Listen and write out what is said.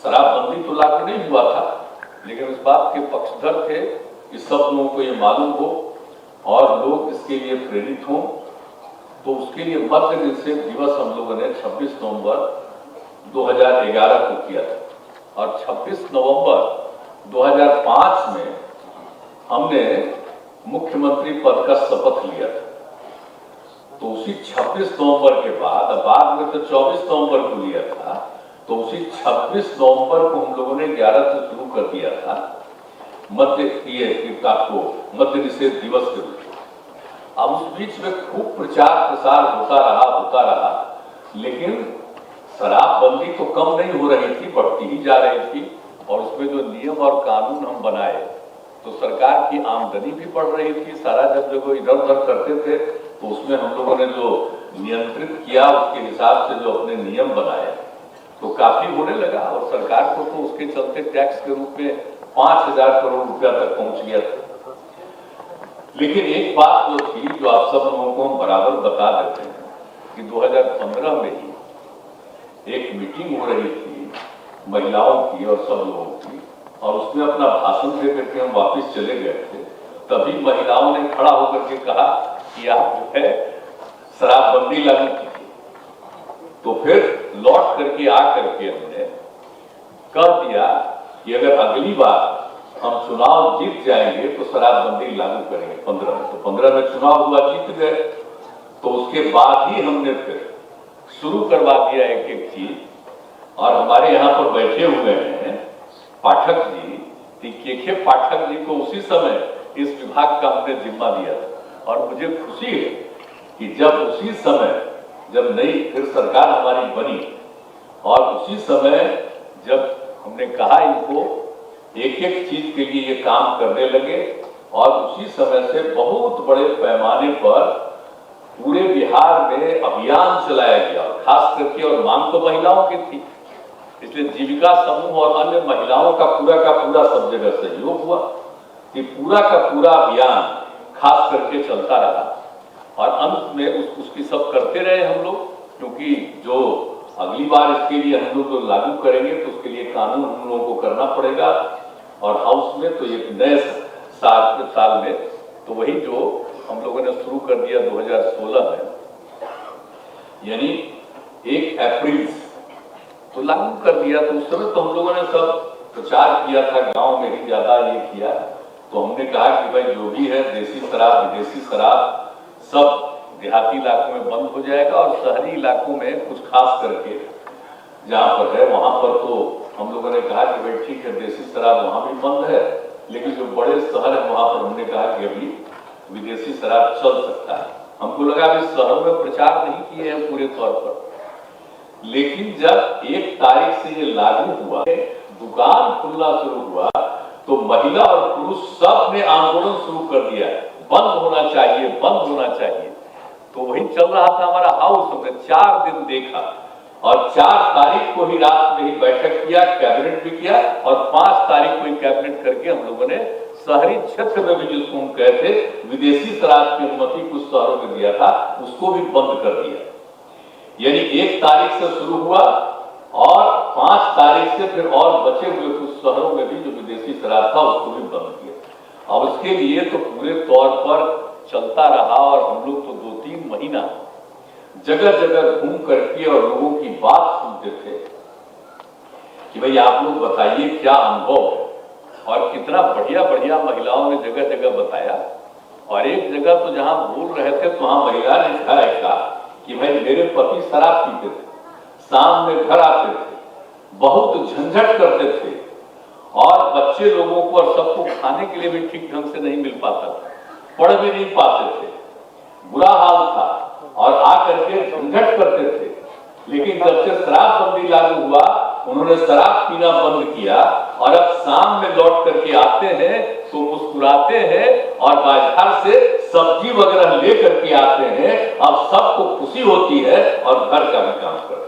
शराबबंदी तो लागू नहीं हुआ था, लेकिन इस बात के पक्षधर थे कि सब लोगों को ये मालूम हो और लोग इसके लिए प्रेरित हों। तो उसके लिए मद्य निषेध दिवस हम लोगों ने 26 नवंबर 2011 को किया था और 26 नवंबर 2005 में हमने मुख्यमंत्री पद का शपथ लिया था। तो उसी 26 नवंबर के बाद में तो 24 नवंबर को लिया था, तो उसी 26 नवंबर को हम लोगों ने 11 से शुरू कर दिया था मद्य निषेध दिवस के रूप में। अब उस बीच में खूब प्रचार प्रसार होता रहा, लेकिन शराबबंदी तो कम नहीं हो रही थी, बढ़ती ही जा रही थी। और उसमें जो नियम और कानून हम बनाए तो सरकार की आमदनी भी बढ़ रही थी। सारा जब इधर उधर करते थे तो उसमें हम लोगों ने जो नियंत्रित किया, उसके हिसाब से जो अपने नियम बनाए तो काफी होने लगा और सरकार को तो उसके चलते टैक्स के रूप में 5,000 करोड़ रुपया तक पहुंच गया था। लेकिन एक बात जो थी, जो आप सब लोगों को हम बराबर बता देते हैं कि 2015 में ही एक मीटिंग हो रही थी महिलाओं की और सब लोगों की, और उसमें अपना भाषण दे करके हम वापस चले गए थे। तभी महिलाओं ने खड़ा होकर के कहा कि आप जो है शराबबंदी लागू कीजिए। तो फिर लौट करके आ करके हमने कह दिया कि अगर अगली बार हम चुनाव जीत जाएंगे तो शराबबंदी लागू करेंगे 15 में। तो 15 में चुनाव हुआ, जीत गए, तो उसके बाद ही हमने फिर शुरू करवा दिया एक चीज। और हमारे यहाँ पर बैठे हुए हैं पाठक जी, के पाठक जी को उसी समय इस विभाग का हमने जिम्मा दिया था। और मुझे खुशी है कि जब उसी समय जब नई फिर सरकार हमारी बनी और उसी समय जब हमने कहा इनको एक एक चीज के लिए ये काम करने लगे, और उसी समय से बहुत बड़े पैमाने पर पूरे बिहार में अभियान चलाया गया। खास करके और मांग तो महिलाओं की थी, इसलिए जीविका समूह और अन्य महिलाओं का पूरा सब जगह सहयोग हुआ कि पूरा का पूरा अभियान खास करके चलता रहा। और अंत में उसकी सब करते रहे हम लोग, क्योंकि जो अगली बार इसके लिए हम लोग लागू करेंगे तो उसके लिए कानून हम लोगों को करना पड़ेगा। और हाउस में तो एक नए साल में तो वही जो हम लोगों ने शुरू कर दिया 2016 में, यानी 1 अप्रैल तो लागू कर दिया। तो उस समय तो हम लोगों ने सब प्रचार किया था, गांव में ही ज्यादा ये किया। तो हमने कहा कि भाई जो भी है देसी शराब विदेशी शराब सब देहाती इलाकों में बंद हो जाएगा, और शहरी इलाकों में कुछ खास करके जहाँ पर है वहां पर तो हम लोगों ने कहा कि भाई ठीक है देसी शराब वहां भी बंद है, लेकिन जो बड़े शहर है वहां पर हमने कहा कि अभी विदेशी शराब चल सकता है। हमको लगा कि शहरों में प्रचार नहीं किए हैं पूरे तौर पर, लेकिन जब 1 तारीख से ये लागू हुआ, दुकान खुलना शुरू हुआ, तो महिला और पुरुष सब ने आंदोलन शुरू कर दिया, बंद होना चाहिए, बंद होना चाहिए। तो वही चल रहा था हमारा हाउस। हमने 4 दिन देखा और 4 तारीख को ही रात में ही बैठक किया, कैबिनेट भी किया, और 5 तारीख को ही कैबिनेट करके हम लोगों ने शहरी क्षेत्र में भी जिसको हम कहते विदेशी शराब की अनुमति कुछ शहरों में दिया था उसको भी बंद कर दिया। यानी 1 तारीख से शुरू हुआ और 5 तारीख से फिर और बचे हुए कुछ शहरों में भी जो विदेशी शराब था उसको भी बंद किया। अब इसके लिए तो पूरे तौर पर चलता रहा, और हम लोग तो 2-3 महीना जगह जगह घूम करके और लोगों की बात सुनते थे कि भाई आप लोग बताइए क्या अनुभव है। और कितना बढ़िया बढ़िया महिलाओं ने जगह जगह बताया। और एक जगह तो जहां बोल रहे थे तो वहां महिला ने कहा कि भाई मेरे पति शराब पीते थे, शाम में घर आते थे, बहुत झंझट करते थे, और बच्चे लोगों को और सबको खाने के लिए भी ठीक ढंग से नहीं मिल पाता था, पढ़ भी नहीं पाते थे, बुरा हाल था, और आकर के झंझट करते थे। लेकिन जब से शराबबंदी लागू हुआ उन्होंने शराब पीना बंद किया, और अब शाम में लौट करके आते हैं तो मुस्कुराते हैं और बाजार से सब्जी वगैरह लेकर के आते हैं। अब सबको खुशी होती है और घर का भी काम करते हैं।